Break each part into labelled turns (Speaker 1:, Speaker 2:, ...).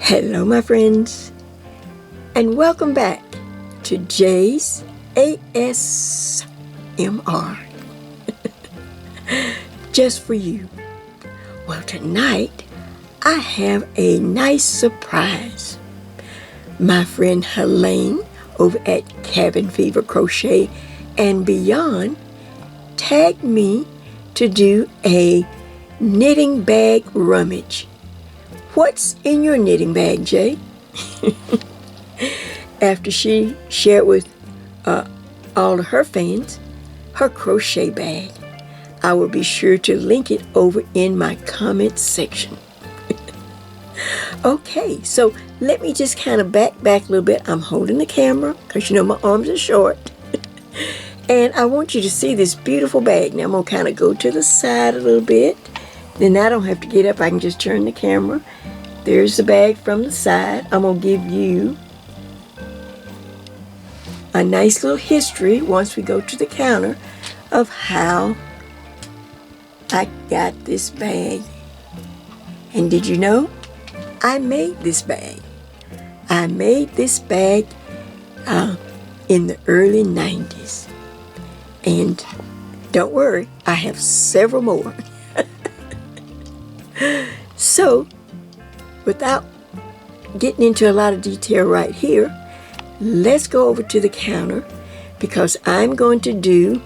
Speaker 1: Hello, my friends, and welcome back to Jay's ASMR. Just for you. Well, tonight I have a nice surprise. My friend Helene over at Cabin Fever Crochet and Beyond tagged me to do a knitting bag rummage. What's in your knitting bag, Jay? After she shared with all of her fans her crochet bag. I will be sure to link it over in my comments section. Okay, so let me just kind of back a little bit. I'm holding the camera because you know my arms are short. And I want you to see this beautiful bag. Now I'm going to kind of go to the side a little bit. Then I don't have to get up. I can just turn the camera. There's the bag from the side. I'm going to give you a nice little history once we go to the counter of how I got this bag. And did you know? I made this bag. I made this bag in the early 90s. And don't worry, I have several more. So, without getting into a lot of detail right here, let's go over to the counter because I'm going to do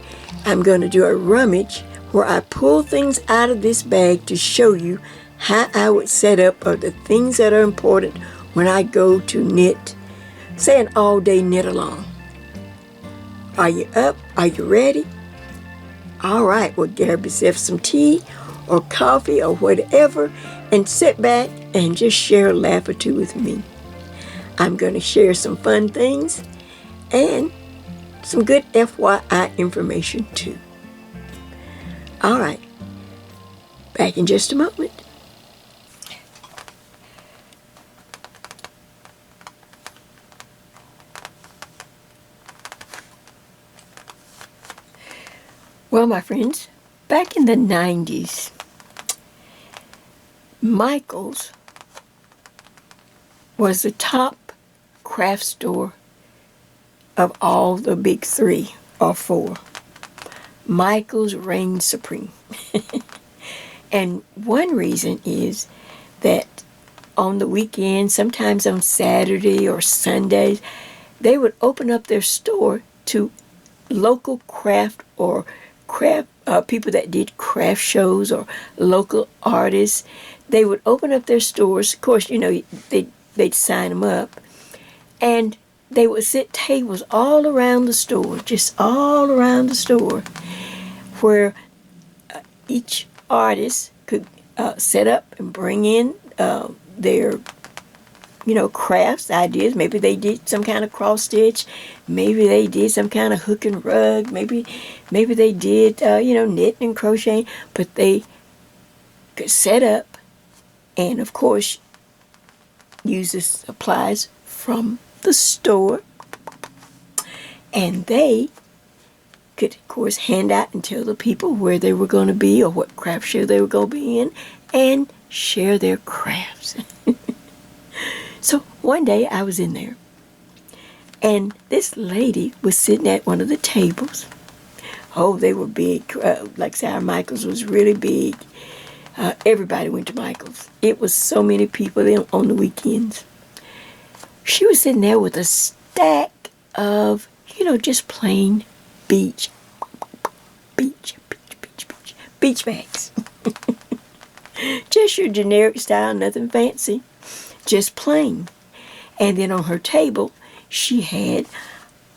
Speaker 1: a rummage where I pull things out of this bag to show you how I would set up or the things that are important when I go to knit, say an all-day knit along. Are you up? Are you ready? All right, well, grab yourself some tea or coffee or whatever and sit back and just share a laugh or two with me. I'm going to share some fun things and some good FYI information too. All right, back in just a moment. Well, my friends, back in the 90s, Michael's was the top craft store of all the big three or four. Michael's reigned supreme. And one reason is that on the weekend, sometimes on Saturday or Sundays, they would open up their store to local craft or people that did craft shows or local artists. They would open up their stores. Of course, you know, they'd sign them up. And they would set tables all around the store, just all around the store, where each artist could set up and bring in their, crafts, ideas. Maybe they did some kind of cross stitch. Maybe they did some kind of hook and rug. Maybe they did, knitting and crocheting. But they could set up and, of course, use the supplies from the store. And they could, of course, hand out and tell the people where they were going to be or what craft show they were going to be in and share their crafts. So one day I was in there and this lady was sitting at one of the tables. Oh, they were big. Like Sarah Michael's was really big. Everybody went to Michael's. It was so many people on the weekends. She was sitting there with a stack of, just plain beach bags. Just your generic style, nothing fancy, just plain. And then on her table, she had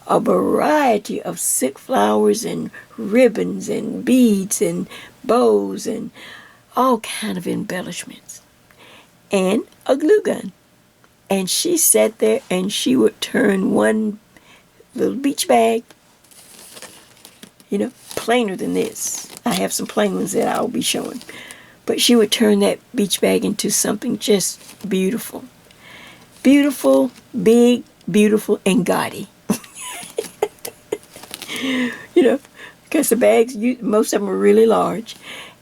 Speaker 1: a variety of silk flowers and ribbons and beads and bows and all kind of embellishments. And a glue gun. And she sat there and she would turn one little beach bag, plainer than this. I have some plain ones that I'll be showing. But she would turn that beach bag into something just beautiful. Beautiful, big, beautiful, and gaudy. Because the bags, most of them are really large.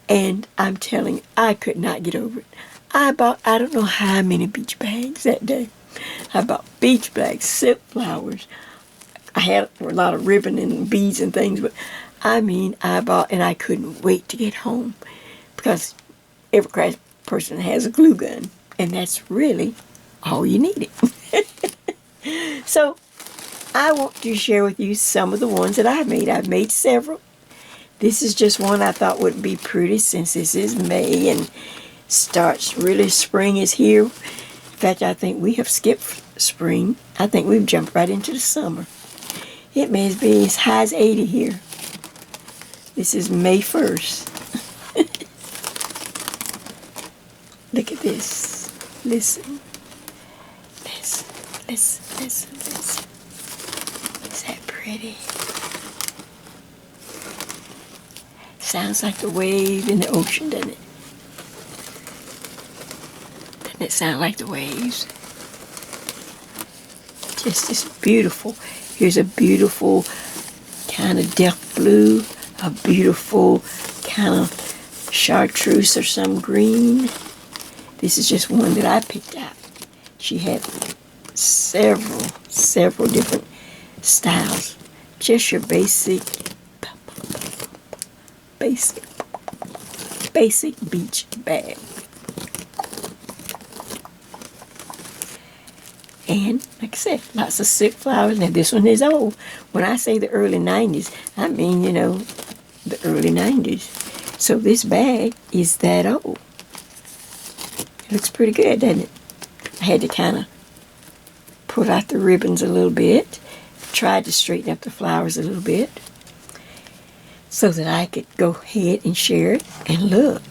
Speaker 1: And I'm telling you, I could not get over it. I bought, I don't know how many beach bags that day. I bought beach bags, silk flowers. I had a lot of ribbon and beads and things, but I mean, I bought, and I couldn't wait to get home because every craft person has a glue gun, and that's really all you needed. So, I want to share with you some of the ones that I've made. I've made several. This is just one I thought would be pretty since this is May and starts really, spring is here. In fact, I think we have skipped spring. I think we've jumped right into the summer. It may be as high as 80 here. This is May 1st. Look at this. Listen. Listen, listen, listen, listen. Is that pretty? Sounds like the wave in the ocean, doesn't it? Doesn't it sound like the waves? Just this beautiful. Here's a beautiful kind of death blue, a beautiful kind of chartreuse or some green. This is just one that I picked out. She had several different styles. Just your basic beach bag. And like I said, lots of silk flowers. Now this one is old. When I say the early 90s, I mean, you know, the early 90s. So this bag is that old. It looks pretty good, doesn't it? I had to kind of pull out the ribbons a little bit. Tried to straighten up the flowers a little bit so that I could go ahead and share it. And look,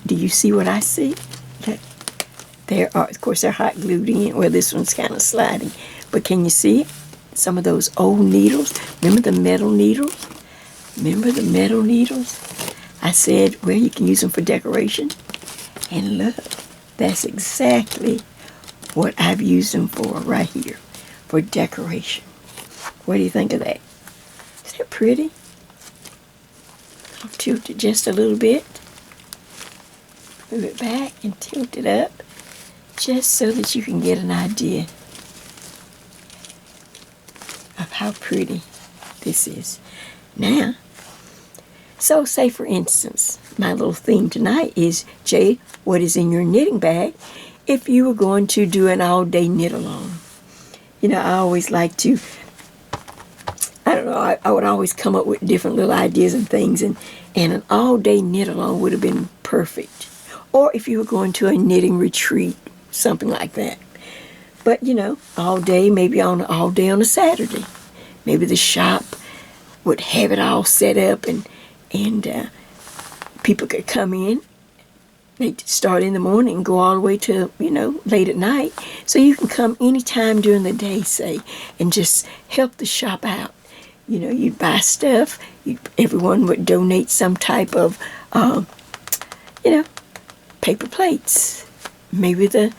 Speaker 1: do you see what I see? Look, there are, of course, they're hot glued in. Well, this one's kind of sliding. But can you see some of those old needles? Remember the metal needles? Remember the metal needles? I said, well, you can use them for decoration. And look, that's exactly what I've used them for right here, for decoration. What do you think of that? Is that pretty? I'll tilt it just a little bit. Move it back and tilt it up, just so that you can get an idea of how pretty this is. Now, so say for instance, my little theme tonight is, Jay, what is in your knitting bag if you were going to do an all-day knit-along? You know, I always like to, I don't know, I would always come up with different little ideas and things, and an all-day knit-along would have been perfect. Or if you were going to a knitting retreat, something like that. But, you know, all day, maybe all day on a Saturday. Maybe the shop would have it all set up, and people could come in. They'd start in the morning and go all the way to, you know, late at night. So you can come anytime during the day, say, and just help the shop out. You know, you'd buy stuff. Everyone would donate some type of, you know, paper plates. Maybe the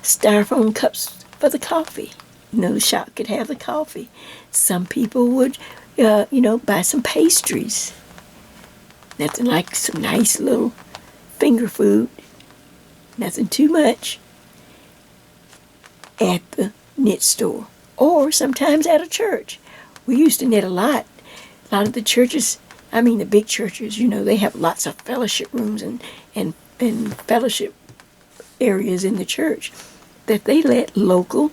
Speaker 1: styrofoam cups for the coffee. You know, the shop could have the coffee. Some people would, you know, buy some pastries. Nothing like some nice little finger food. Nothing too much. At the knit store. Or sometimes at a church. We used to knit a lot. A lot of the churches, I mean the big churches, you know, they have lots of fellowship rooms and fellowship areas in the church that they let local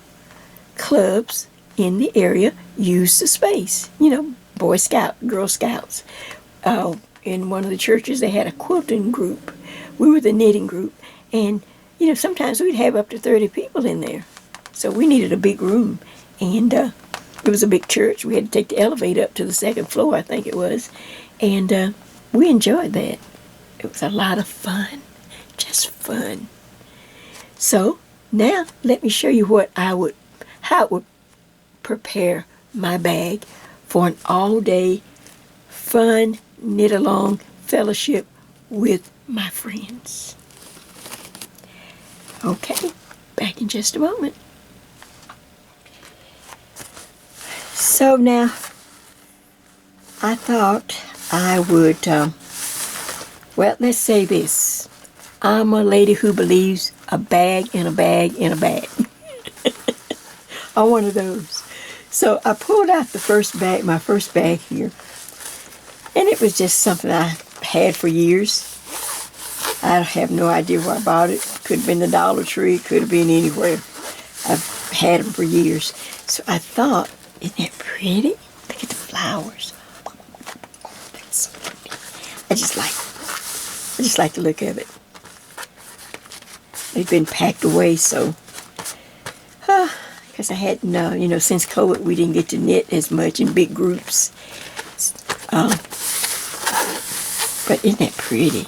Speaker 1: clubs in the area use the space. You know, Boy Scout, Girl Scouts. In one of the churches, they had a quilting group. We were the knitting group. And, you know, sometimes we'd have up to 30 people in there. So we needed a big room. And it was a big church. We had to take the elevator up to the second floor, I think it was. And we enjoyed that. It was a lot of fun. Just fun. So now let me show you how I would prepare my bag for an all-day fun knit-along fellowship with my friends. Okay, back in just a moment. So now, I thought I would, well, let's say this. I'm a lady who believes a bag in a bag in a bag. On one of those. So I pulled out the first bag, my first bag here, and it was just something I had for years. I have no idea where I bought it. Could have been the Dollar Tree, could have been anywhere. I've had them for years. So I thought, isn't that pretty? Look at the flowers. That's so pretty. I just like the look of it. They've been packed away, so because I hadn't, since COVID, we didn't get to knit as much in big groups. But isn't that pretty?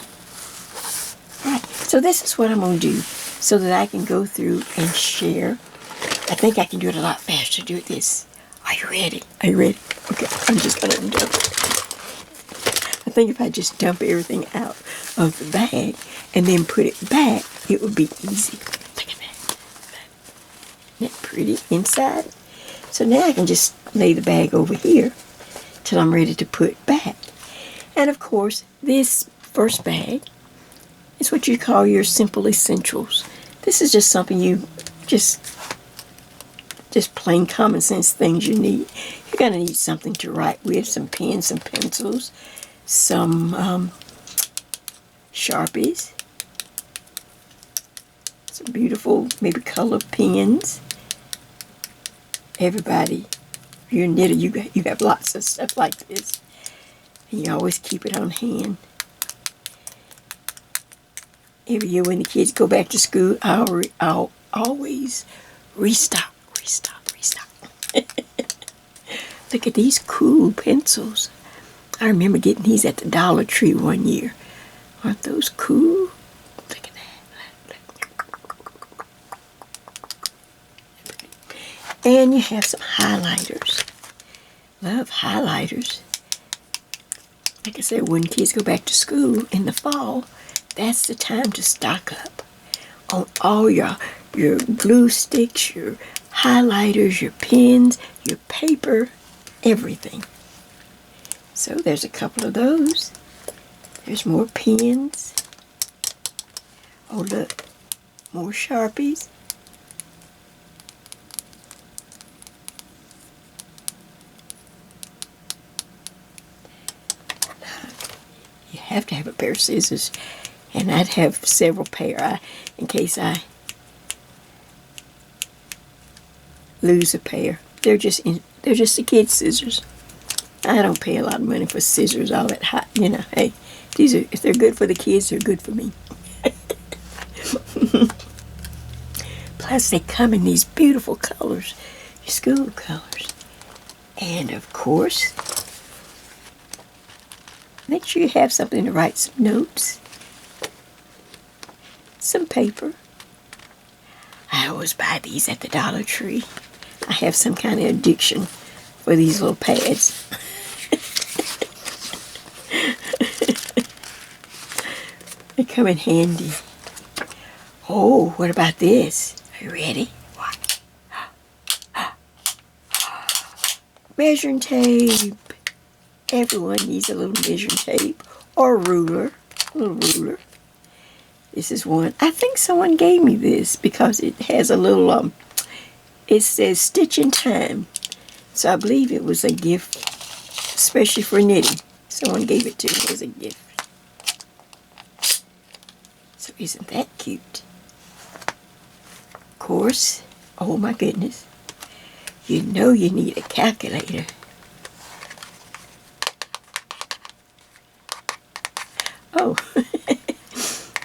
Speaker 1: All right, so this is what I'm going to do so that I can go through and share. I think I can do it a lot faster do this. Are you ready? Are you ready? Okay, I'm just going to dump it. I think if I just dump everything out of the bag and then put it back, it would be easy. Look at that. Isn't that pretty inside? So now I can just lay the bag over here till I'm ready to put back. And of course, this first bag is what you call your simple essentials. This is just something you just plain common sense things you need. You're going to need something to write with, some pens, some pencils, some Sharpies, some beautiful maybe color pens. Everybody, if you're a knitter, you have lots of stuff like this. And you always keep it on hand. Every year when the kids go back to school, I'll always restock. Look at these cool pencils. I remember getting these at the Dollar Tree one year. Aren't those cool? Look at that. And you have some highlighters. Love highlighters. Like I said, when kids go back to school in the fall, that's the time to stock up on all your glue sticks, your highlighters, your pens, your paper, everything. So there's a couple of those. There's more pens. Oh look, more Sharpies. You have to have a pair of scissors, and I'd have several pair in case I lose a pair. They're just the kids' scissors. I don't pay a lot of money for scissors all that high. Hey, if they're good for the kids, they're good for me. Plus, they come in these beautiful colors, your school colors. And of course, make sure you have something to write some notes, some paper. I always buy these at the Dollar Tree. I have some kind of addiction for these little pads. They come in handy. Oh, what about this? Are you ready? What? Measuring tape. Everyone needs a little measuring tape or a ruler. A little ruler. This is one. I think someone gave me this because it has a little, it says Stitch in Time. So I believe it was a gift, especially for knitting. Someone gave it to me as a gift. So isn't that cute? Of course, oh my goodness, you know you need a calculator. Oh,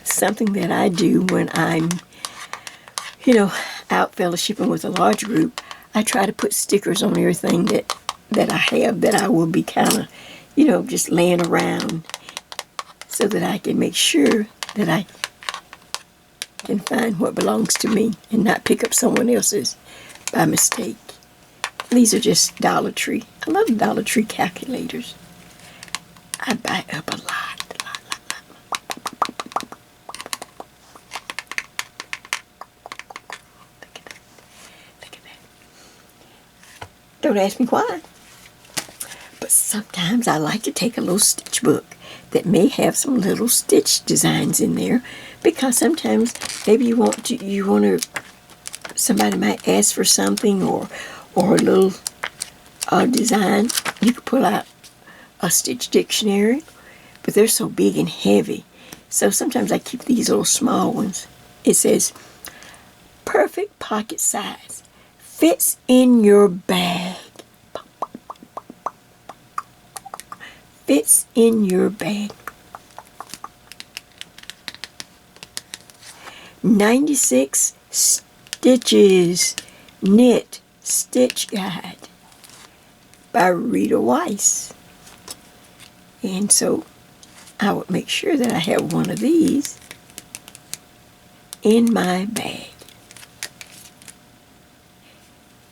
Speaker 1: something that I do when I'm, out fellowshipping with a large group, I try to put stickers on everything that I have that I will be kind of, just laying around so that I can make sure that I can find what belongs to me and not pick up someone else's by mistake. These are just Dollar Tree. I love Dollar Tree calculators. I buy up a lot. Look at that. Don't ask me why. But sometimes I like to take a little stitch book that may have some little stitch designs in there Because sometimes maybe somebody might ask for something or a little design. You could pull out a stitch dictionary, but they're so big and heavy. So sometimes I keep these little small ones. It says, perfect pocket size, fits in your bag. Fits in your bag. 96 stitches, knit stitch guide by Rita Weiss. And so I would make sure that I have one of these in my bag.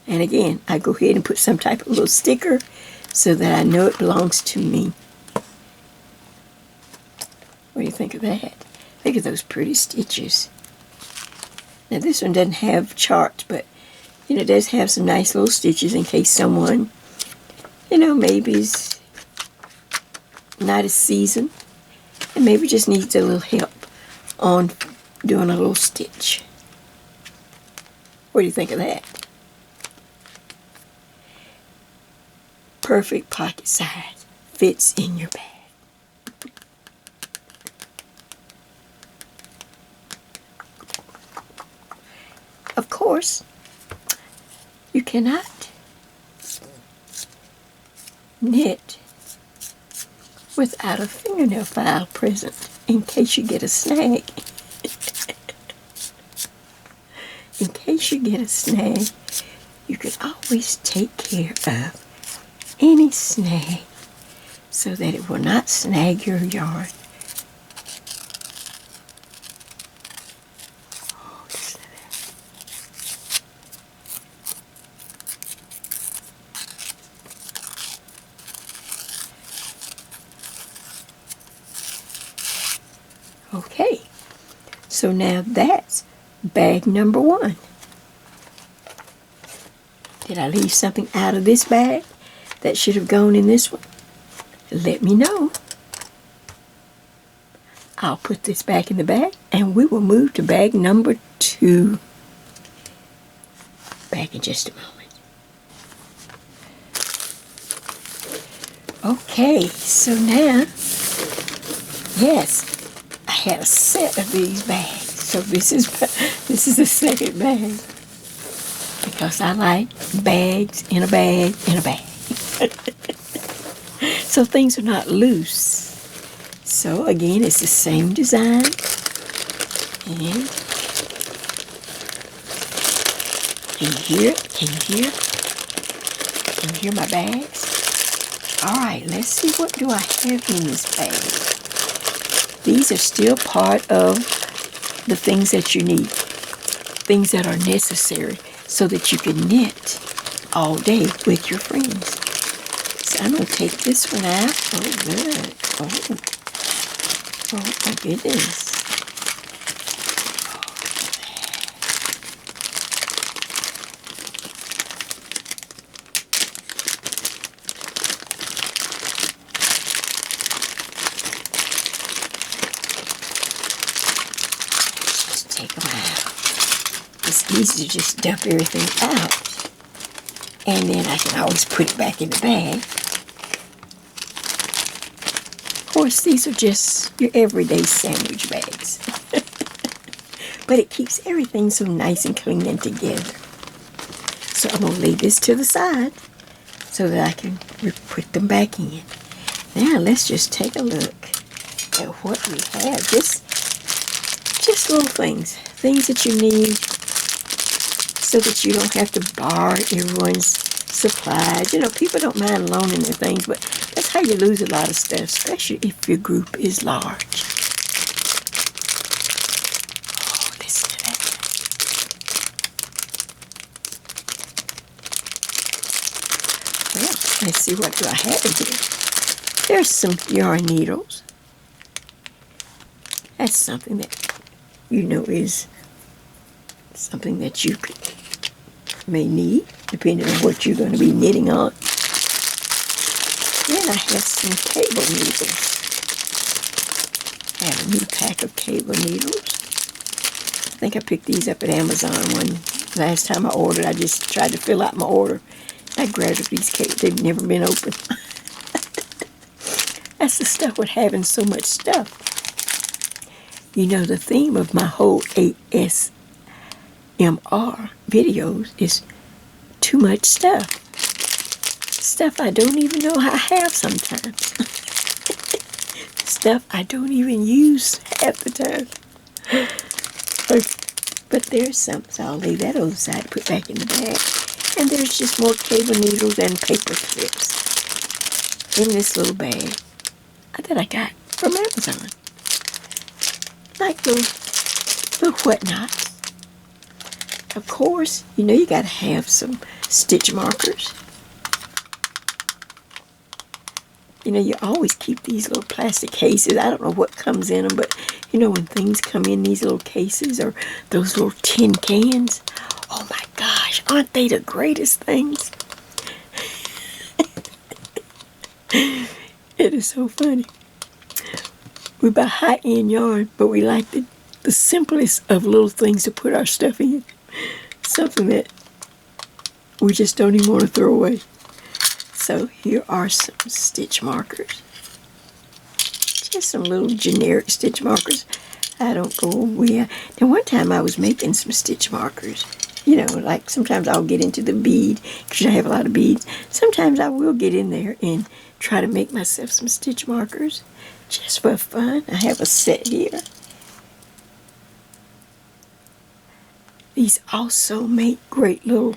Speaker 1: And again, I go ahead and put some type of little sticker so that I know it belongs to me. What do you think of that? Look at those pretty stitches. Now this one doesn't have charts, but it does have some nice little stitches in case someone, maybe is not as seasoned and maybe just needs a little help on doing a little stitch. What do you think of that? Perfect pocket size, fits in your bag. Of course, you cannot knit without a fingernail file present in case you get a snag. In case you get a snag, you can always take care of any snag so that it will not snag your yarn. Okay, so now that's bag number 1. Did I leave something out of this bag that should have gone in this one? Let me know. I'll put this back in the bag and we will move to bag number 2. Back in just a moment. Okay, so now, yes, I had a set of these bags. So this is the second bag. Because I like bags in a bag in a bag. So things are not loose. So again, it's the same design. And can you hear it? Can you hear? Can you hear my bags? Alright, let's see, what do I have in this bag? These are still part of the things that you need. Things that are necessary so that you can knit all day with your friends. So I'm going to take this one out. Oh, good. Oh my goodness. Just take them out. It's easy to just dump everything out. And then I can always put it back in the bag. Of course, these are just your everyday sandwich bags. But it keeps everything so nice and clean and together. So I'm going to leave this to the side so that I can put them back in. Now let's just take a look at what we have. Just little things. Things that you need so that you don't have to borrow everyone's supplies. People don't mind loaning their things, but that's how you lose a lot of stuff, especially if your group is large. Oh, listen to that. Well, let's see, what do I have in here? There's some yarn needles. That's something that is something that you may need, depending on what you're going to be knitting on. Then I have some cable needles. I have a new pack of cable needles. think I picked these up at Amazon one last time I ordered. I just tried to fill out my order. I grabbed these cakes. They've never been opened. That's the stuff with having so much stuff. You know, the theme of my whole ASMR videos is too much stuff. Stuff I don't even know I have sometimes. Stuff I don't even use half the time. Okay. But there's some, so I'll leave that on the side to put back in the bag. And there's just more cable needles and paper clips in this little bag that I got from Amazon. Like little whatnots. Of course, you know you gotta have some stitch markers. You know, you always keep these little plastic cases. I don't know what comes in them, but you know when things come in these little cases or those little tin cans, oh my gosh, aren't they the greatest things? It is so funny. We buy high-end yarn, but we like the simplest of little things to put our stuff in. Something that we just don't even want to throw away. So here are some stitch markers. Just some little generic stitch markers. I don't go where. Now one time I was making some stitch markers. You know, like sometimes I'll get into the bead, because I have a lot of beads. Sometimes I will get in there and try to make myself some stitch markers. Just for fun. I have a set here. These also make great little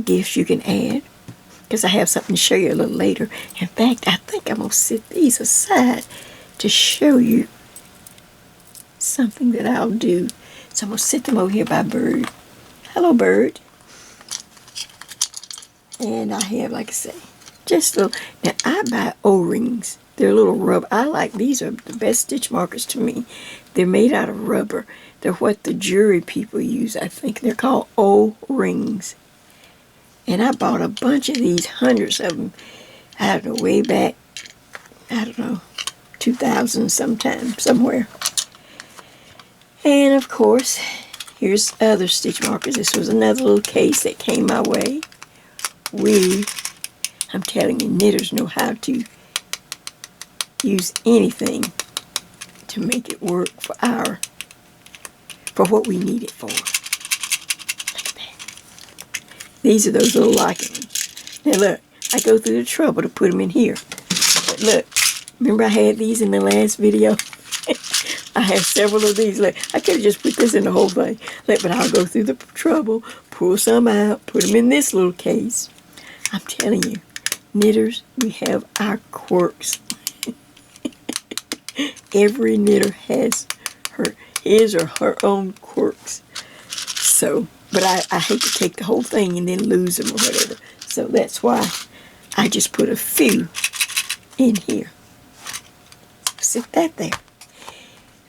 Speaker 1: gifts you can add. Because I have something to show you a little later. In fact, I think I'm going to set these aside to show you something that I'll do. So I'm going to sit them over here by Bird. Hello, Bird. And I have, like I say, just little. Now, I buy O-rings. They're little rubber. I like, these are the best stitch markers to me. They're made out of rubber. They're what the jewelry people use, I think. They're called O-rings. And I bought a bunch of these, hundreds of them, I don't know, way back, I don't know, 2000 sometime, somewhere. And of course, here's other stitch markers. This was another little case that came my way. I'm telling you, knitters know how to use anything to make it work for what we need it for. These are those little locking ones. Now look, I go through the trouble to put them in here. But look, remember I had these in the last video? I have several of these. Look, I could have just put this in the whole thing. Look, but I'll go through the trouble, pull some out, put them in this little case. I'm telling you, knitters, we have our quirks. Every knitter has his or her own quirks. So, but I hate to take the whole thing and then lose them or whatever. So that's why I just put a few in here. Sit that there.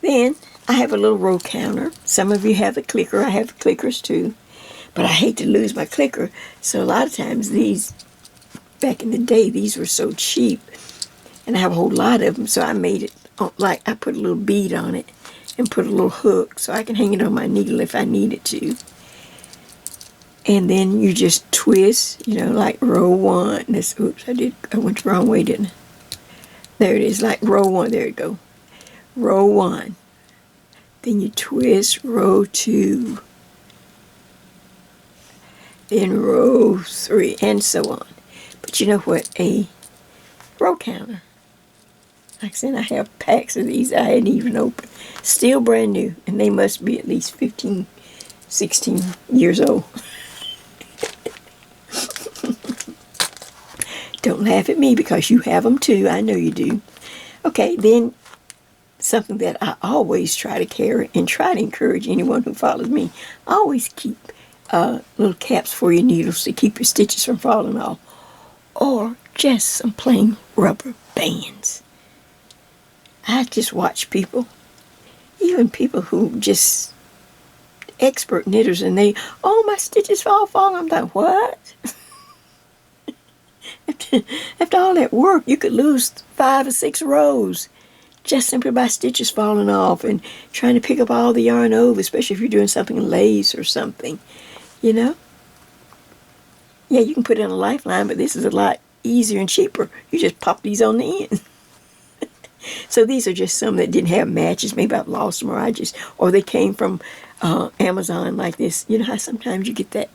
Speaker 1: Then I have a little row counter. Some of you have the clicker. I have the clickers too. But I hate to lose my clicker. So a lot of times these, back in the day, these were so cheap. And I have a whole lot of them. So I made it, like I put a little bead on it and put a little hook so I can hang it on my needle if I needed to. And then you just twist, you know, like row one. This, oops, I went the wrong way, didn't I? There it is, like row one. There you go. Row one. Then you twist row two. Then row three, and so on. But you know what? A row counter. Like I said, I have packs of these I hadn't even opened. Still brand new. And they must be at least 15, 16 years old. Don't laugh at me because you have them too. I know you do. Okay, then something that I always try to carry and try to encourage anyone who follows me. Always keep little caps for your needles to keep your stitches from falling off. Or just some plain rubber bands. I just watch people, even people who just expert knitters, and they, oh, my stitches falling. I'm like, what? After all that work, you could lose 5 or 6 rows just simply by stitches falling off and trying to pick up all the yarn over, especially if you're doing something lace or something, you know. Yeah, you can put it in a lifeline, but this is a lot easier and cheaper. You just pop these on the end. So these are just some that didn't have matches. Maybe I've lost them, or they came from Amazon like this. You know how sometimes you get that,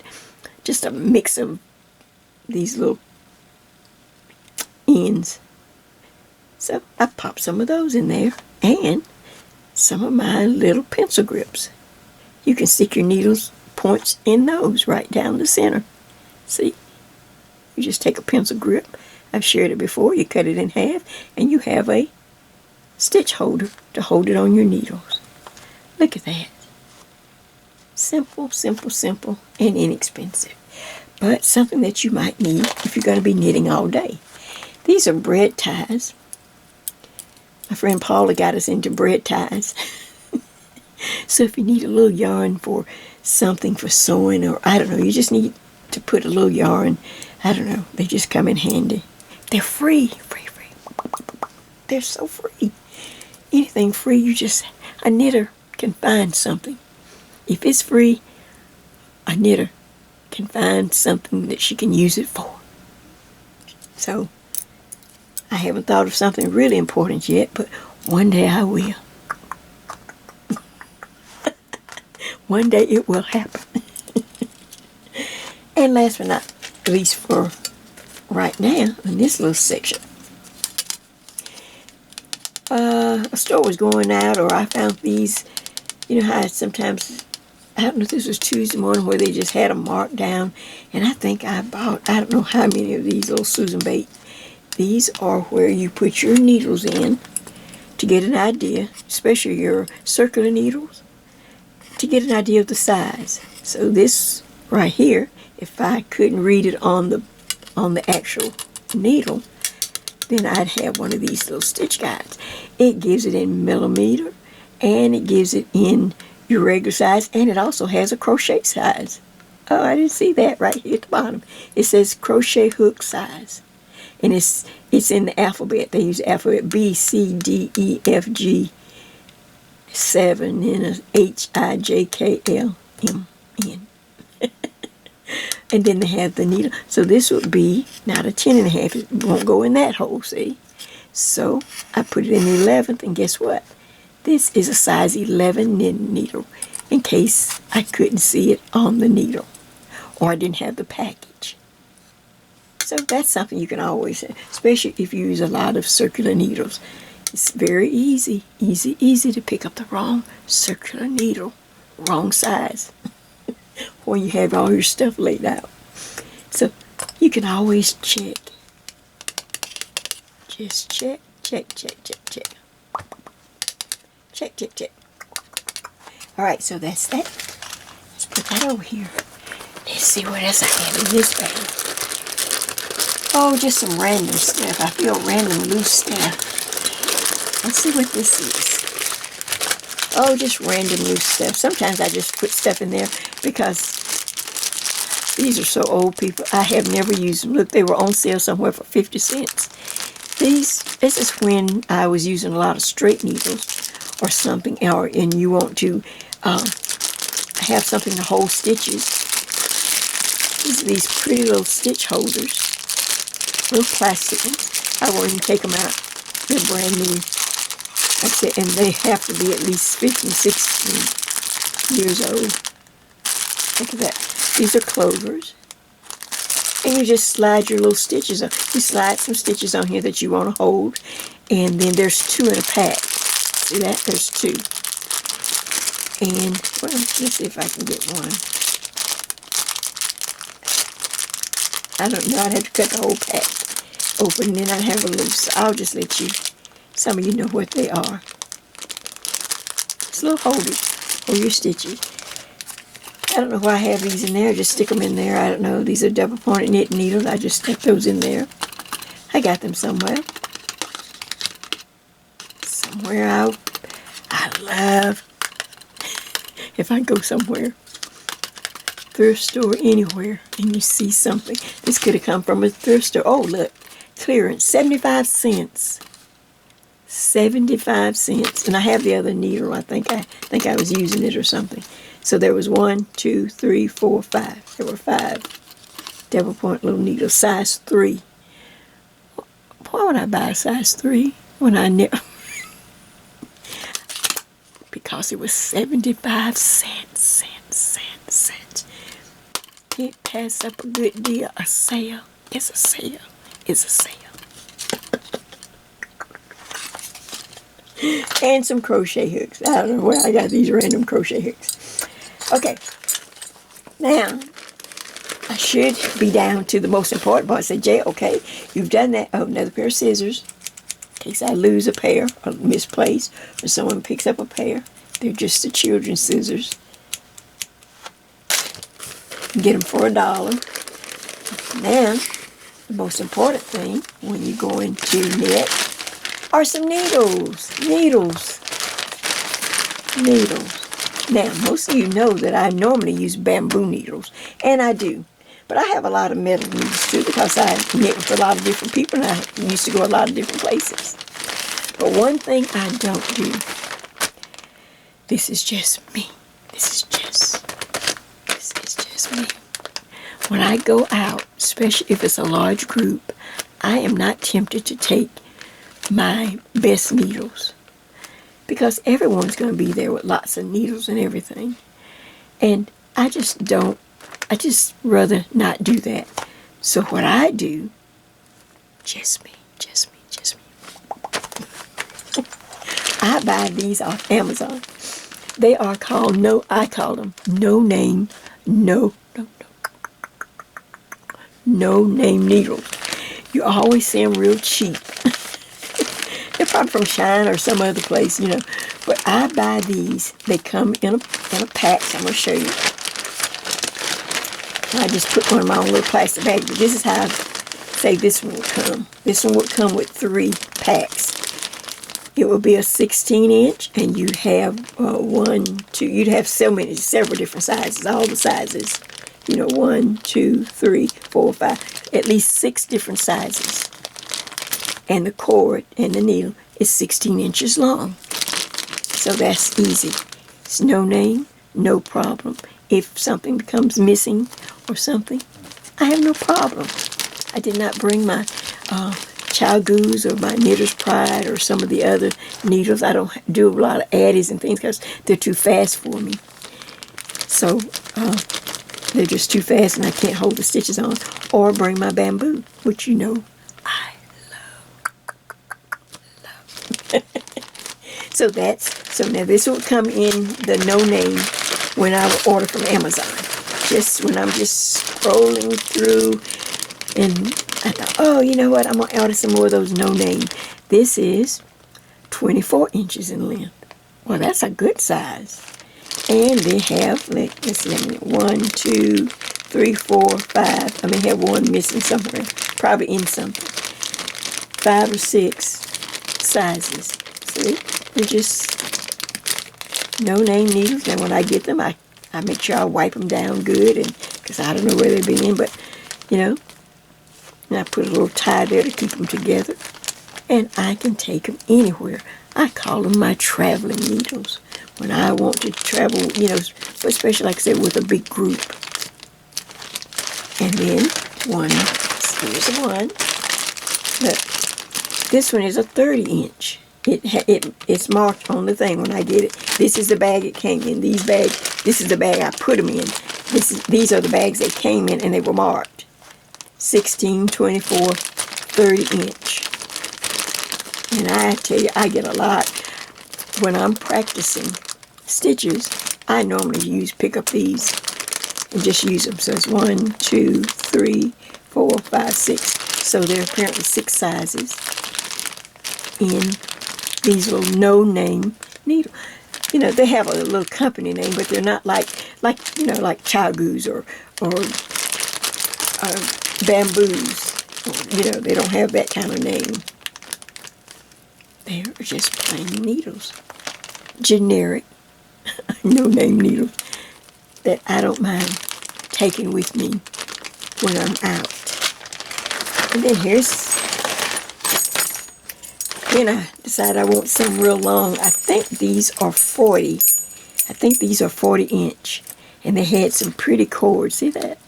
Speaker 1: just a mix of these little ends. So I popped some of those in there, and some of my little pencil grips. You can stick your needles points in those right down the center. See? You just take a pencil grip. I've shared it before. You cut it in half, and you have a stitch holder to hold it on your needles. Look at that. Simple, simple, simple, and inexpensive. But something that you might need if you're going to be knitting all day. These are bread ties. My friend Paula got us into bread ties. So if you need a little yarn for something for sewing, or I don't know, you just need to put a little yarn, I don't know, they just come in handy. They're free. They're so free. Anything free, a knitter can find something. If it's free, a knitter can find something that she can use it for. So, I haven't thought of something really important yet, but one day I will. One day it will happen. And last but not least for right now, in this little section, a store was going out, or I found these. You know how sometimes, I don't know if this was Tuesday morning, where they just had them marked down, and I think I bought, I don't know how many of these little Susan bait. These are where you put your needles in to get an idea, especially your circular needles, to get an idea of the size. So this right here, if I couldn't read it on the actual needle, then I'd have one of these little stitch guides. It gives it in millimeter, and it gives it in your regular size, and it also has a crochet size. Oh, I didn't see that right here at the bottom. It says crochet hook size, and it's in the alphabet. They use alphabet B, C, D, E, F, G, 7, and a H, I, J, K, L, M, N. And then they have the needle. So this would be not a 10.5. It won't go in that hole, see? So I put it in the 11th, and guess what? This is a size 11 knitting needle, in case I couldn't see it on the needle, or I didn't have the package. So that's something you can always, especially if you use a lot of circular needles. It's very easy to pick up the wrong circular needle, wrong size, when you have all your stuff laid out. So you can always check. Just check. Check. All right, so that's that. Let's put that over here. Let's see what else I have in this bag. Oh, just some random stuff. I feel random loose stuff. Let's see what this is. Oh, just random loose stuff. Sometimes I just put stuff in there because these are so old, people. I have never used them. Look, they were on sale somewhere for 50 cents. This is when I was using a lot of straight needles or something, and you want to have something to hold stitches. These pretty little stitch holders, little plastic ones. I won't even take them out. They're brand new. That's it, and they have to be at least 15, 16 years old. Look at that. These are clovers. And you just slide your little stitches on. You slide some stitches on here that you want to hold. And then there's 2 in a pack. See that? There's 2. And, well, let's see if I can get one. I don't know. I'd have to cut the whole pack open, and then I'd have a loose. I'll just let you, some of you know what they are. It's little holders for your stitches. I don't know why I have these in there. Just stick them in there. I don't know. These are double-pointed knitting needles. I just stuck those in there. I got them somewhere. Somewhere I love. If I go somewhere, thrift store, anywhere, and you see something. This could have come from a thrift store. Oh, look. Clearance. 75 cents. 75 cents. And I have the other needle. I think I was using it or something. So there was 1, 2, 3, 4, 5. There were 5 double point little needles, size 3. Why would I buy a size 3 when I knew? Because it was 75 cents. It passed up a good deal. A sale. It's a sale. It's a sale. And some crochet hooks. I don't know where I got these random crochet hooks. Okay. Now, I should be down to the most important part. I said, Jay, okay, you've done that. Oh, another pair of scissors. In case I lose a pair or misplace, or someone picks up a pair. They're just the children's scissors. You get them for $1. Now, the most important thing when you go into knit are some needles. Now, most of you know that I normally use bamboo needles, and I do. But I have a lot of metal needles too because I knit with a lot of different people and I used to go a lot of different places. But one thing I don't do, this is just me. This is just me. When I go out, especially if it's a large group, I am not tempted to take my best needles because everyone's going to be there with lots of needles and everything. And I just rather not do that. So what I do, just me. I buy these off Amazon. They are called I call them no name needles. You always see them real cheap. They're probably from Shine or some other place, you know. But I buy these. They come in a pack. So I'm going to show you. I just put one in my own little plastic bag. But this is how I say this one would come. This one would come with 3 packs. It would be a 16-inch, and you'd have you'd have several different sizes, all the sizes. 1, 2, 3, 4, 5, at least 6 different sizes. And the cord and the needle is 16 inches long. So that's easy. It's no name, no problem. If something becomes missing or something, I have no problem. I did not bring my Child Goose or my Knitter's Pride or some of the other needles. I don't do a lot of addies and things because they're too fast for me. So they're just too fast and I can't hold the stitches on. Or bring my bamboo, which I love. So now this will come in the no name when I order from Amazon. Just when I'm just scrolling through and I thought, oh, you know what? I'm going to order some more of those no name. This is 24 inches in length. Well, that's a good size. And they have, let's see, 1, 2, 3, 4, 5. I may have one missing somewhere. Probably in something. 5 or 6 sizes. See? They're just no-name needles. Now, when I get them, I make sure I wipe them down good, and because I don't know where they've been in, but, and I put a little tie there to keep them together, and I can take them anywhere. I call them my traveling needles. When I want to travel, especially, like I said, with a big group. And then here's one. Look, this one is a 30-inch. It's marked on the thing when I get it. This is the bag it came in. This is the bag I put them in. These are the bags they came in, and they were marked. 16, 24, 30-inch. And I tell you, I get a lot. When I'm practicing stitches, I normally pick up these and just use them. So it's 1, 2, 3, 4, 5, 6. So there are apparently 6 sizes in these little no-name needles. They have a little company name, but they're not like Child Goose or Bamboos. They don't have that kind of name. They're just plain needles. Generic, no-name needles that I don't mind taking with me when I'm out. And then here's Then I decided I want some real long. I think these are 40. I think these are 40 inch. And they had some pretty cords. See that?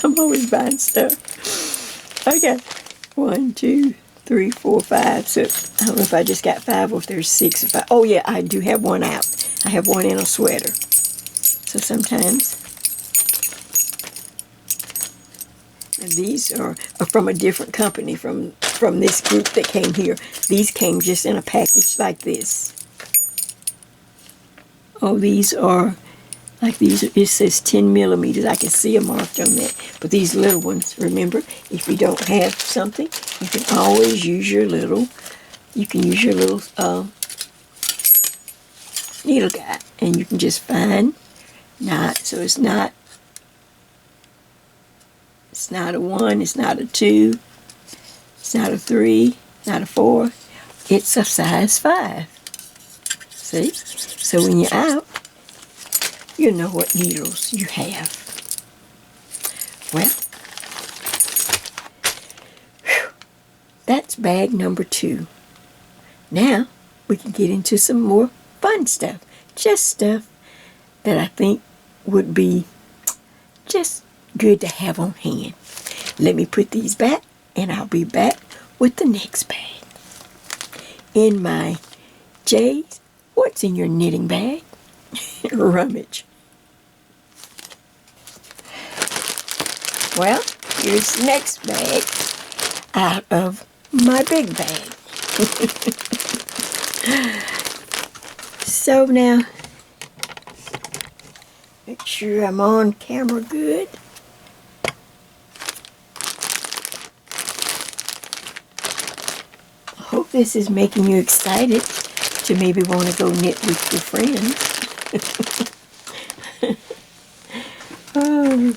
Speaker 1: I'm always buying stuff. Okay. 1, 2, 3, 4, 5. So I don't know if I just got 5 or if there's 6. Oh yeah, I do have one out. I have one in a sweater. So sometimes. And these are from a different company from this group that came here. These came just in a package like this. Oh, these are like these. It says 10 millimeters. I can see a marked on that. But these little ones, remember, if you don't have something, you can always use your little. You can use your little needle guide, and you can just find knot. So it's not a 1. It's not a 2. It's not a 3. Not a 4. It's a size 5. See? So when you're out, you know what needles you have. Well, that's bag number 2. Now, we can get into some more fun stuff. Just stuff that I think would be just good to have on hand. Let me put these back, and I'll be back with the next bag. In my J's, what's in your knitting bag? Rummage. Well, here's the next bag out of my big bag. So now, make sure I'm on camera good. I hope this is making you excited to maybe want to go knit with your friends. Oh.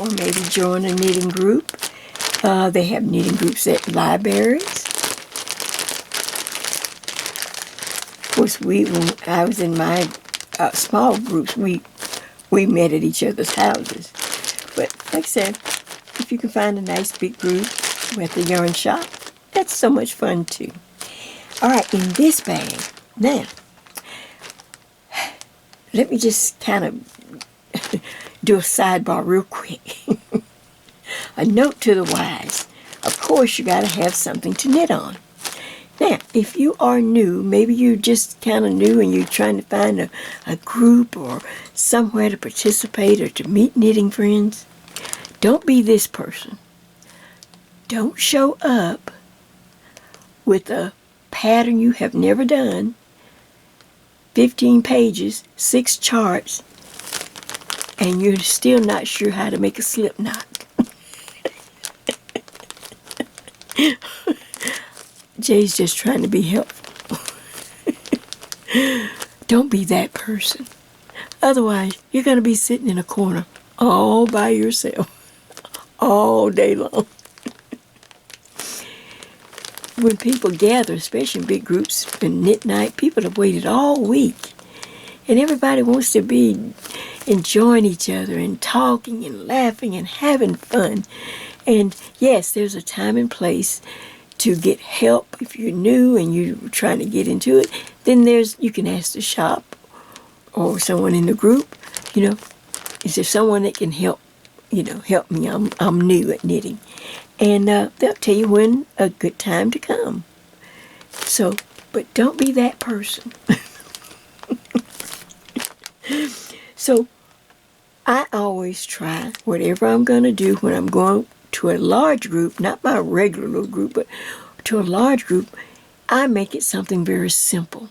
Speaker 1: Or maybe join a knitting group. They have knitting groups at libraries. Of course, when I was in my small groups, we met at each other's houses. But like I said, if you can find a nice big group at the yarn shop, that's so much fun too. All right, in this bag, now, let me just kind of do a sidebar real quick. A note to the wise. Of course, you got to have something to knit on. Now, if you are new, maybe you're just kind of new and you're trying to find a group or somewhere to participate or to meet knitting friends, don't be this person. Don't show up with a pattern you have never done, 15 pages, 6 charts, and you're still not sure how to make a slip knot. Jay's just trying to be helpful. Don't be that person. Otherwise, you're going to be sitting in a corner all by yourself all day long. When people gather, especially in big groups and knit night, people have waited all week. And everybody wants to be enjoying each other and talking and laughing and having fun. And yes, there's a time and place to get help. If you're new and you're trying to get into it, then you can ask the shop or someone in the group, is there someone that can help me? I'm new at knitting. And they'll tell you when a good time to come. So, but don't be that person. So, I always try, whatever I'm going to do when I'm going to a large group, not my regular little group, but to a large group, I make it something very simple.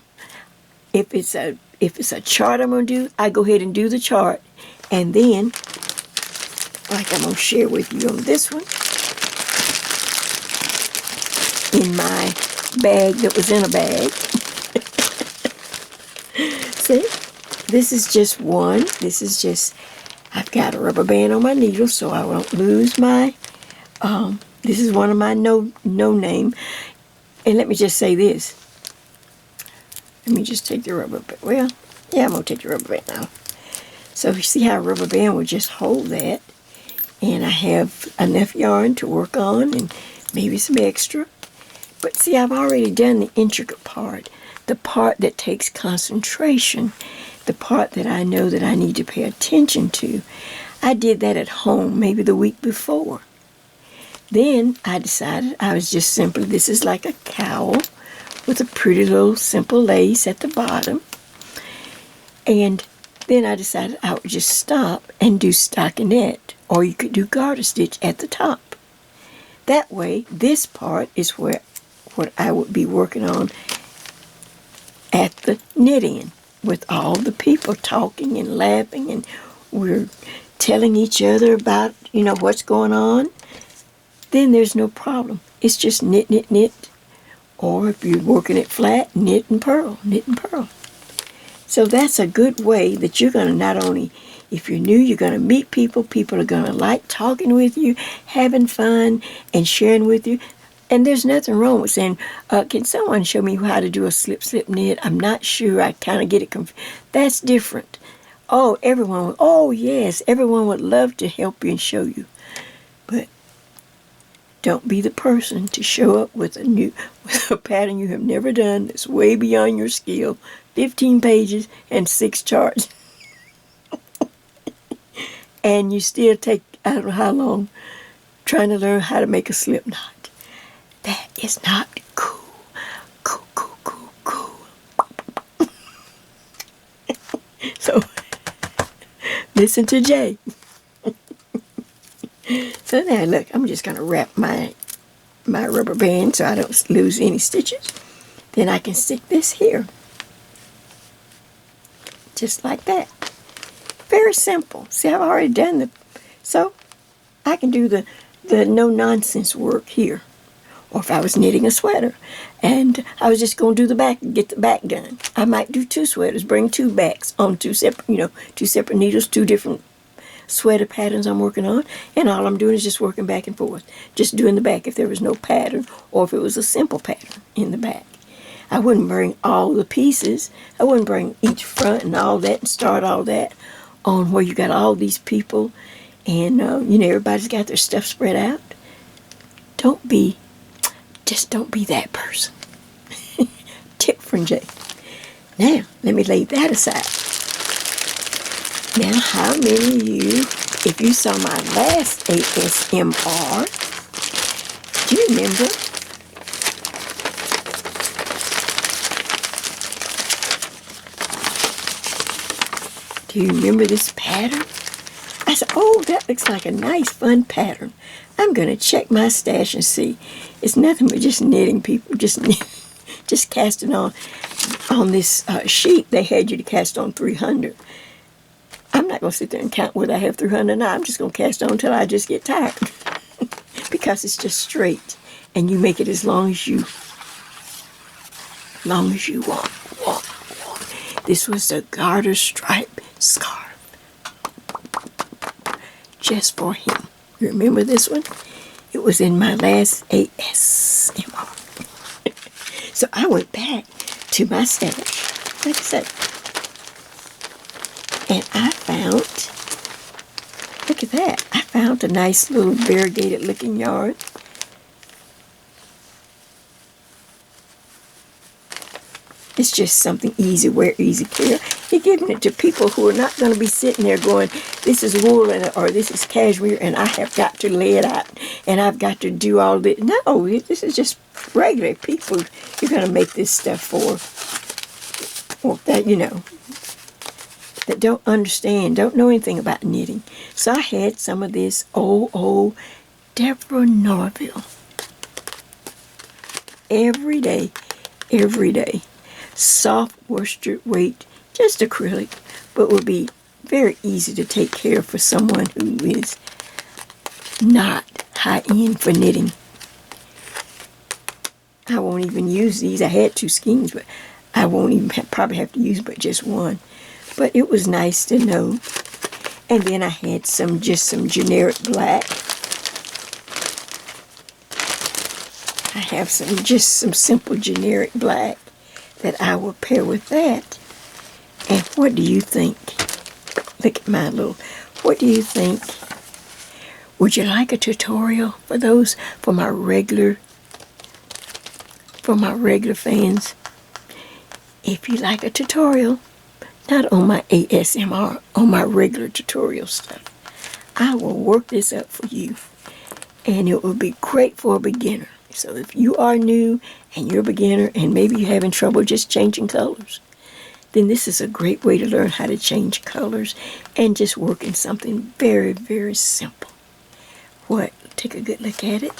Speaker 1: If it's a chart I'm going to do, I go ahead and do the chart. And then, like I'm going to share with you on this one, in my bag that was in a bag. See? This is just one. I've got a rubber band on my needle so I won't lose my, this is one of my no name. And let me just say this. Let me just take the rubber band. Well, yeah, I'm going to take the rubber band now. So you see how a rubber band would just hold that. and I have enough yarn to work on and maybe some extra. But see, I've already done the intricate part, the part that takes concentration, the part that I know that I need to pay attention to. I did that at home maybe the week before. Then I decided I was just simply, this is like a cowl with a pretty little simple lace at the bottom. And then I decided I would just stop and do stockinette, or you could do garter stitch at the top. That way, this part is what I would be working on at the knit-in, with all the people talking and laughing, and we're telling each other about, what's going on. Then there's no problem. It's just knit, knit, knit. Or if you're working it flat, knit and purl, knit and purl. So that's a good way that you're going to not only, if you're new, you're going to meet people. People are going to like talking with you, having fun, and sharing with you. And there's nothing wrong with saying, can someone show me how to do a slip, slip knit? I'm not sure. I kind of get it confused. That's different. Oh, yes, everyone would love to help you and show you. But don't be the person to show up with a pattern you have never done that's way beyond your skill, 15 pages and 6 charts. And you still take, I don't know how long, trying to learn how to make a slip knot. That is not cool. Cool. So, listen to Jay. So now look, I'm just going to wrap my rubber band so I don't lose any stitches. Then I can stick this here. Just like that. Very simple. See, I've already done so I can do the no-nonsense work here. Or if I was knitting a sweater and I was just going to do the back, get the back done. I might do 2 sweaters, bring 2 backs on 2 separate, 2 separate needles, 2 different sweater patterns I'm working on, and all I'm doing is just working back and forth, just doing the back if there was no pattern or if it was a simple pattern in the back. I wouldn't bring all the pieces. I wouldn't bring each front and all that and start all that on where you got all these people and, everybody's got their stuff spread out. Just don't be that person. Tip from Jay. Now, let me lay that aside. Now, how many of you, if you saw my last ASMR, do you remember? Do you remember this pattern? I said, oh, that looks like a nice, fun pattern. I'm going to check my stash and see. It's nothing but just knitting, people. Just casting on this sheet. They had you to cast on 300. I'm not going to sit there and count whether I have 300 or not. I'm just going to cast on until I just get tired. Because it's just straight. And you make it as long as you want. This was the garter stripe scarf. Just for him. You remember this one? It was in my last ASMR. So I went back to my stash, like I said, and I found, look at that, I found a nice little variegated looking yarn. It's just something easy wear, easy care. You're giving it to people who are not going to be sitting there going, this is wool or this is cashmere and I have got to lay it out and I've got to do all this. No, this is just regular people you're going to make this stuff for. Or that, that don't understand, don't know anything about knitting. So I had some of this old Deborah Norville. Every day. Soft worsted weight, just acrylic, but will be very easy to take care of for someone who is not high-end for knitting. I won't even use these. I had 2 skeins, but I won't even probably have to use but just one. But it was nice to know. And then I had some generic black. I have some simple generic black that I will pair with that. And what do you think? Look at my what do you think Would you like a tutorial for those, for my regular fans? If you like a tutorial, not on my ASMR, on my regular tutorial stuff, I will work this up for you. And it will be great for a beginner. So if you are new and you're a beginner and maybe you're having trouble just changing colors, then this is a great way to learn how to change colors and just work in something very, very simple. What? Take a good look at it.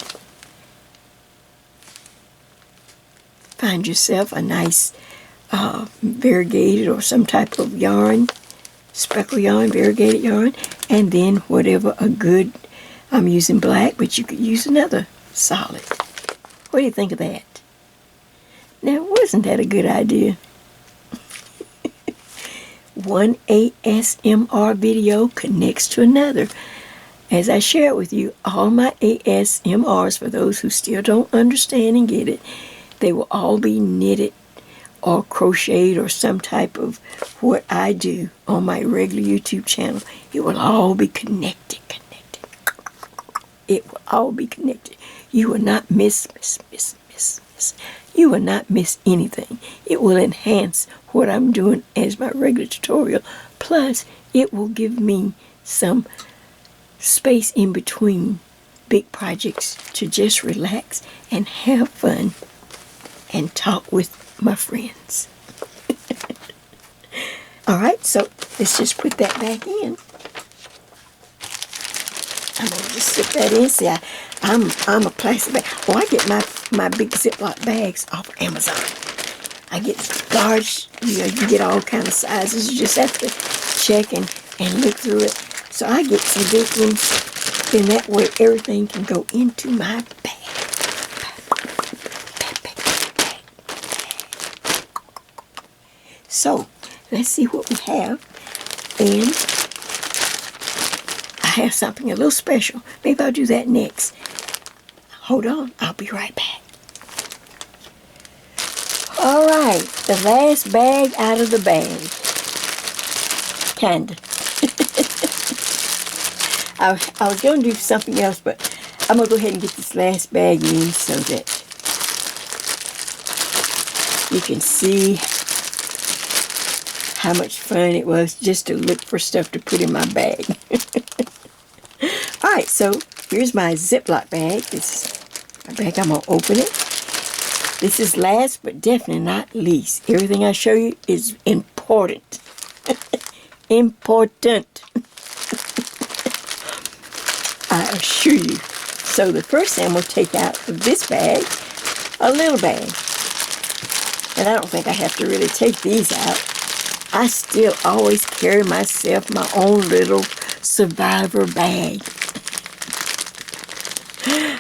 Speaker 1: Find yourself a nice variegated or some type of yarn, speckle yarn, variegated yarn, and then whatever a good, I'm using black, but you could use another solid. What do you think of that? Now, wasn't that a good idea? One ASMR video connects to another. As I shared with you, all my ASMRs, for those who still don't understand and get it, they will all be knitted or crocheted or some type of what I do on my regular YouTube channel. It will all be connected. It will all be connected. You will not miss. You will not miss anything. It will enhance what I'm doing as my regular tutorial. Plus, it will give me some space in between big projects to just relax and have fun and talk with my friends. Alright, so let's just put that back in. I'm going to just slip that in. See, I'm a plastic bag. Oh, I get my big Ziploc bags off of Amazon. I get large, you get all kind of sizes. You just have to check and look through it. So I get some big ones. Then that way everything can go into my bag. So, let's see what we have. And I have something a little special. Maybe I'll do that next. Hold on, I'll be right back. Alright, the last bag out of the bag. Kinda. I was going to do something else, but I'm going to go ahead and get this last bag in so that you can see how much fun it was just to look for stuff to put in my bag. Alright, so here's my Ziploc bag. This is my bag. I'm going to open it. This is last but definitely not least. Everything I show you is important. Important. I assure you. So the first thing I'm going to take out of this bag, a little bag. And I don't think I have to really take these out. I still always carry myself my own little survivor bag.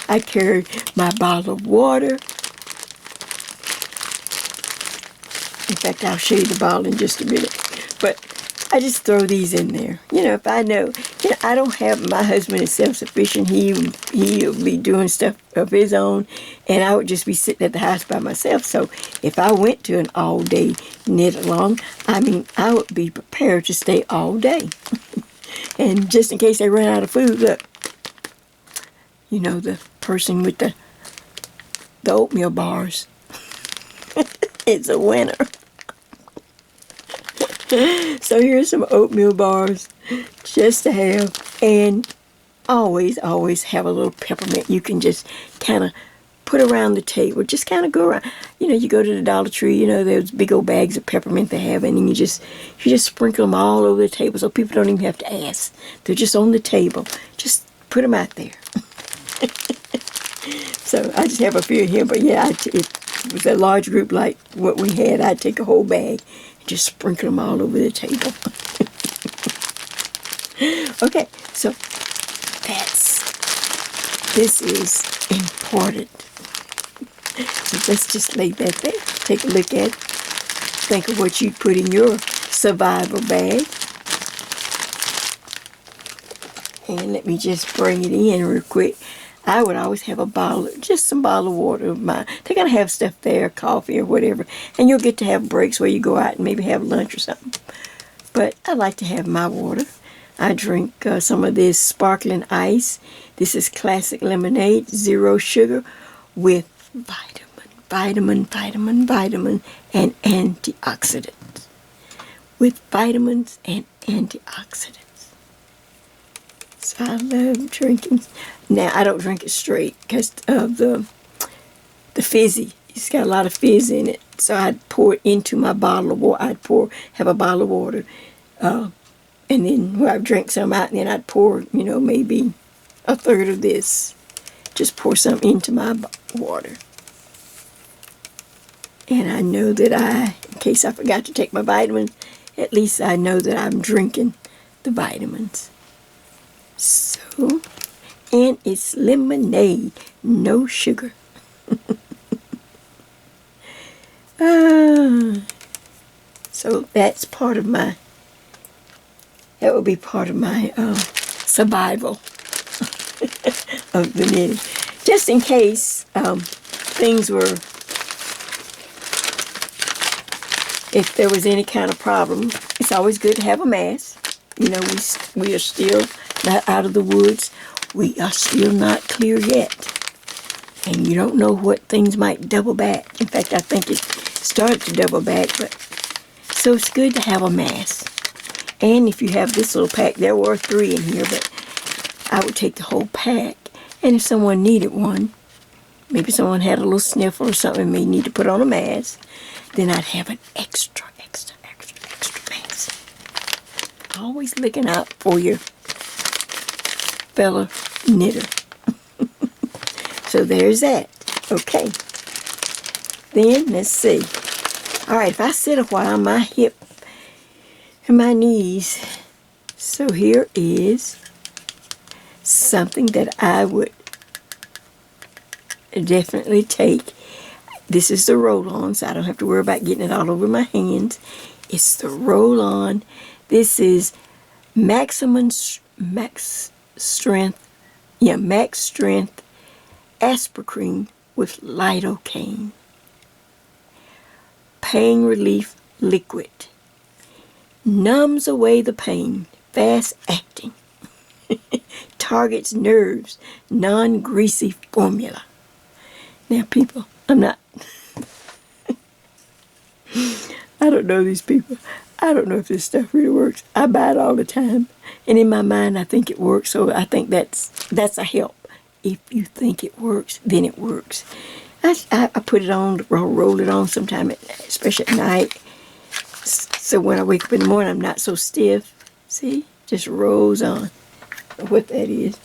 Speaker 1: I carry my bottle of water. In fact, I'll show you the bottle in just a minute. But I just throw these in there. If I know, I don't have, my husband is self-sufficient. He'll be doing stuff of his own, and I would just be sitting at the house by myself. So if I went to an all-day knit along, I would be prepared to stay all day. And just in case they run out of food, look, the person with the oatmeal bars. It's a winner. So here's some oatmeal bars just to have, and always have a little peppermint. You can just kind of put around the table, just kind of go around. You go to the Dollar Tree, those big old bags of peppermint they have, and then you just sprinkle them all over the table so people don't even have to ask. They're just on the table. Just put them out there. So I just have a few here, but yeah, if it was a large group like what we had, I'd take a whole bag and just sprinkle them all over the table. Okay, so this is important. So let's just lay that there. Take a look at it. Think of what you put in your survival bag. And let me just bring it in real quick. I would always have just some bottle of water of mine. They're going to have stuff there, coffee or whatever. And you'll get to have breaks where you go out and maybe have lunch or something. But I like to have my water. I drink some of this sparkling ice. This is classic lemonade, 0 sugar, with vitamin, and antioxidants. With vitamins and antioxidants. So I love drinking. Now, I don't drink it straight because of the fizzy. It's got a lot of fizz in it. So I'd pour it into my bottle of water. Have a bottle of water. And then I'd drink some out, and then I'd pour, maybe a third of this. Just pour some into my water. And I know that in case I forgot to take my vitamins, at least I know that I'm drinking the vitamins. So, and it's lemonade, no sugar. So that would be part of my survival of the knitting. Just in case things were, if there was any kind of problem, it's always good to have a mask. We are still not out of the woods. We are still not clear yet. And you don't know what things might double back. In fact, I think it started to double back, so it's good to have a mask. And if you have this little pack, there were 3 in here, but I would take the whole pack. And if someone needed one, maybe someone had a little sniffle or something and may need to put on a mask, then I'd have an extra mask. Always looking out for your fellow knitter. So there's that. Okay. Then, let's see. All right, if I sit a while, my hip and my knees. So here is something that I would definitely take. This is the roll-on, so I don't have to worry about getting it all over my hands. It's the roll-on. This is max strength Aspercreme with lidocaine. Pain relief liquid. Numbs away the pain. Fast acting. Targets nerves. Non-greasy formula. Now, people, I don't know these people. I don't know if this stuff really works. I buy it all the time. And in my mind, I think it works. So I think that's a help. If you think it works, then it works. I put it on, roll it on sometime, especially at night. So when I wake up in the morning, I'm not so stiff. See? Just rolls on. I don't know what that is.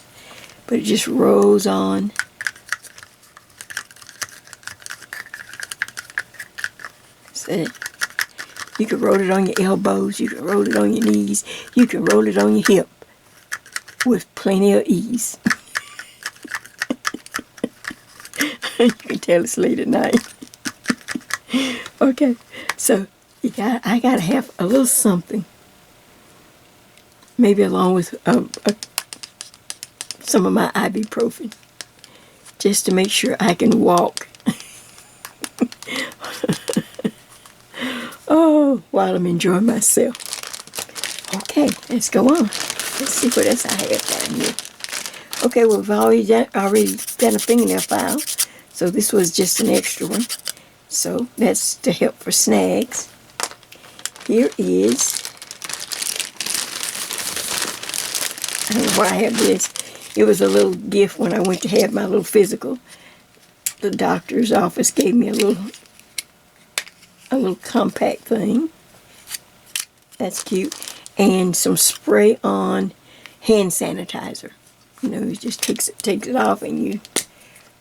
Speaker 1: But it just rolls on. See? You can roll it on your elbows. You can roll it on your knees. You can roll it on your hip with plenty of ease. You can tell it's late at night. Okay, so I gotta have a little something, maybe along with some of my ibuprofen, just to make sure I can walk. Oh, while I'm enjoying myself. Okay, let's go on. Let's see what else I have down here. Okay, well, we've already done a fingernail file. So this was just an extra one. So that's to help for snags. Here is, I don't know why I have this. It was a little gift when I went to have my little physical. The doctor's office gave me a little compact thing. That's cute. And some spray-on hand sanitizer. You just takes it off and you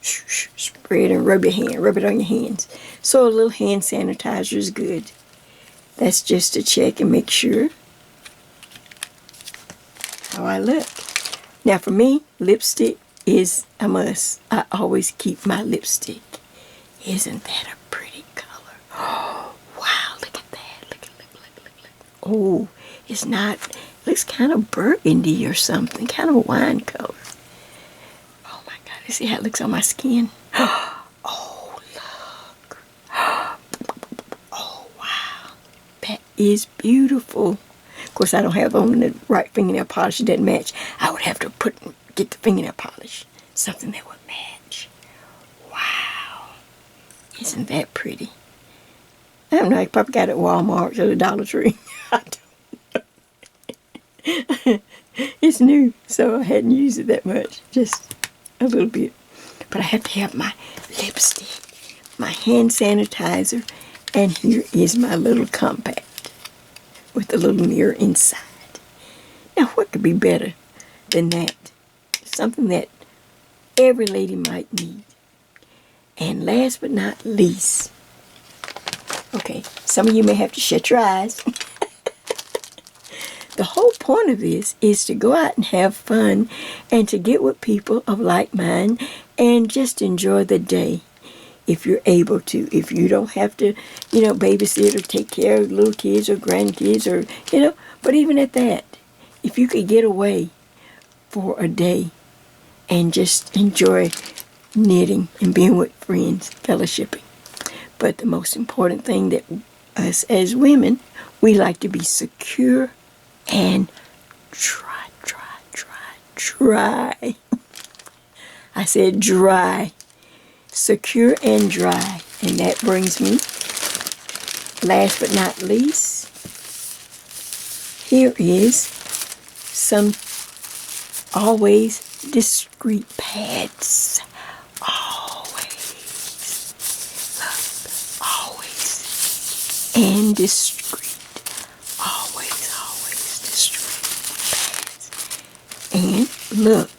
Speaker 1: spray it and rub it on your hands. So a little hand sanitizer is good. That's just to check and make sure how I look. Now for me, lipstick is a must. I always keep my lipstick. Isn't that a pretty color? Oh, wow, look at that. Look. Oh, it's not, looks kind of burgundy or something, kind of a wine color. See how it looks on my skin? Oh, look. Oh, wow. That is beautiful. Of course, I don't have on the right fingernail polish. It doesn't match. I would have to get the fingernail polish. Something that would match. Wow. Isn't that pretty? I don't know. I probably got it at Walmart or the Dollar Tree. I don't know. It's new, so I hadn't used it that much. Just a little bit. But I have to have my lipstick, my hand sanitizer, and here is my little compact with a little mirror inside. Now, what could be better than that? Something that every lady might need. And last but not least, okay, some of you may have to shut your eyes. The whole point of this is to go out and have fun and to get with people of like mind and just enjoy the day if you're able to. If you don't have to, babysit or take care of little kids or grandkids or, but even at that, if you could get away for a day and just enjoy knitting and being with friends, fellowshipping. But the most important thing that us as women, we like to be secure and dry. I said dry. Secure and dry. And that brings me, last but not least, here is some always discreet pads. Always. Look. Always. And discreet. And look,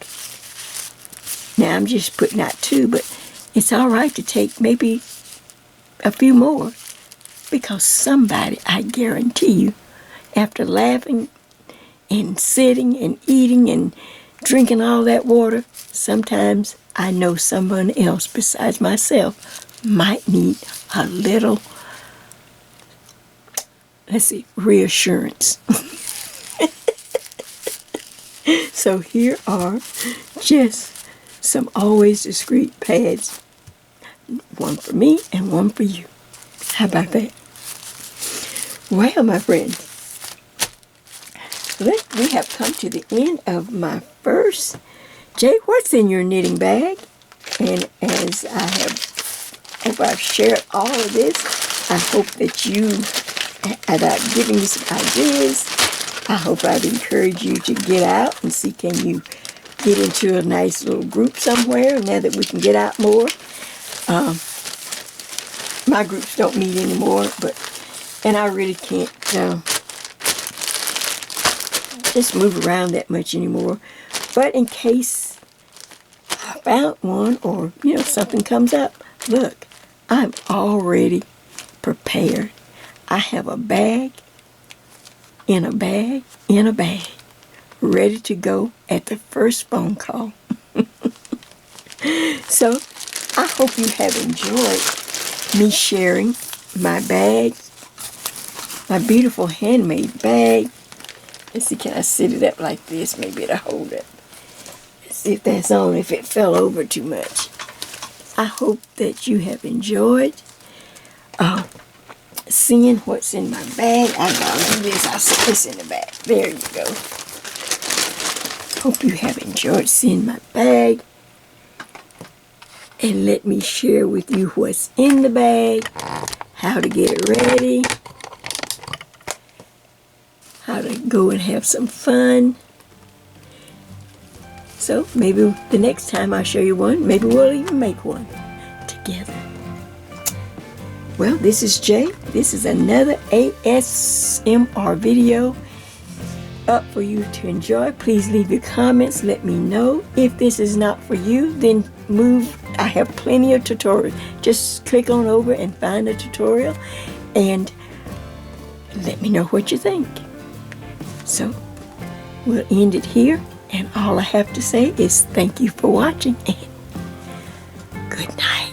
Speaker 1: now I'm just putting out 2, but it's all right to take maybe a few more because somebody, I guarantee you, after laughing and sitting and eating and drinking all that water, sometimes I know someone else besides myself might need a little, reassurance. So here are just some always discreet pads. One for me and one for you. How about that? Well, my friends, we have come to the end of my first. Jay, what's in your knitting bag? And as hope I've shared all of this, I hope that I've given you some ideas. I hope I've encouraged you to get out and see, can you get into a nice little group somewhere now that we can get out more. My groups don't meet anymore, and I really can't just move around that much anymore. But in case I found one or, something comes up, look, I'm already prepared. I have a bag, in a bag, ready to go at the first phone call. So, I hope you have enjoyed me sharing my bag, my beautiful handmade bag. Let's see, can I sit it up like this? Maybe it'll hold it. Let's see if that's on, if it fell over too much. I hope that you have enjoyed seeing what's in my bag. I'll do this. I'll set this in the bag. There you go. Hope you have enjoyed seeing my bag. And let me share with you what's in the bag, how to get it ready, how to go and have some fun. So maybe the next time I show you one, maybe we'll even make one together. Well, this is Jay. This is another ASMR video up for you to enjoy. Please leave your comments. Let me know. If this is not for you, then move. I have plenty of tutorials. Just click on over and find a tutorial and let me know what you think. So we'll end it here, and all I have to say is thank you for watching and good night.